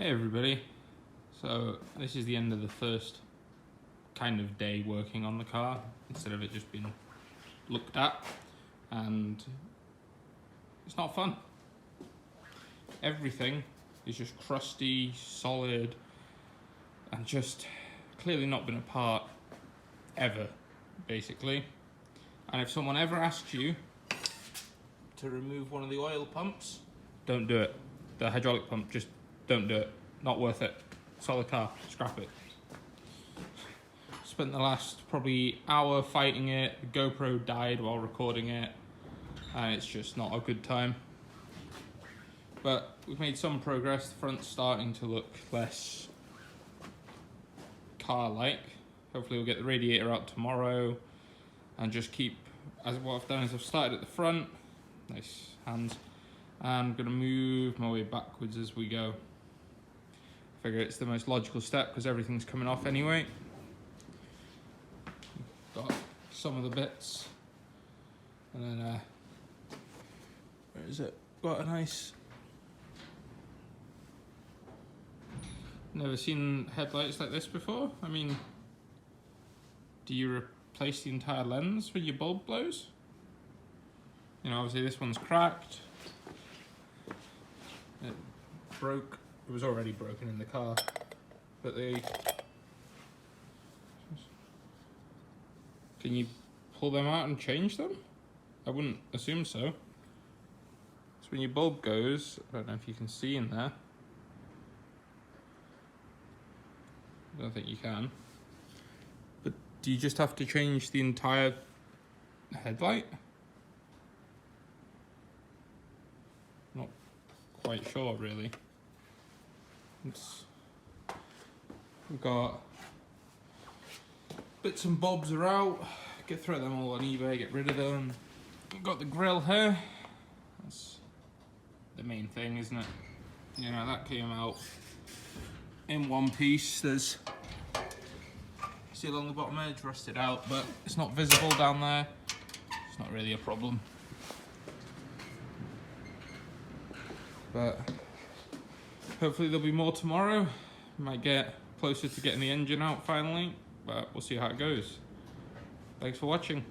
Hey everybody, so this is the end of the first kind of day working on the car instead of it just being looked at, and it's not fun. Everything is just crusty, solid, and just clearly not been apart ever, basically. And if someone ever asks you to remove one of the oil pumps, don't do it. The hydraulic pump, just don't do it. Not worth it. Solid car, scrap it. Spent the last probably hour fighting it. The GoPro died while recording it, and it's just not a good time. But we've made some progress. The front's starting to look less car-like. Hopefully we'll get the radiator out tomorrow and just keep, as what I've done is I've started at the front, nice hands, and I'm gonna move my way backwards as we go. I figure it's the most logical step because everything's coming off anyway. Got some of the bits, and then where is it? Got a nice, never seen headlights like this before. I mean, do you replace the entire lens when your bulb blows? You know, obviously this one's cracked. It broke. It was already broken in the car, but can you pull them out and change them? I wouldn't assume so. So when your bulb goes, I don't know if you can see in there. I don't think you can. But do you just have to change the entire headlight? Not quite sure, really. We've got bits and bobs are out. Get throw them all on eBay, get rid of them. We've got the grille here. That's the main thing, isn't it? You know, that came out in one piece. There's, see along the bottom edge, rusted out, but it's not visible down there. It's not really a problem. But hopefully there'll be more tomorrow. Might get closer to getting the engine out finally, but we'll see how it goes. Thanks for watching.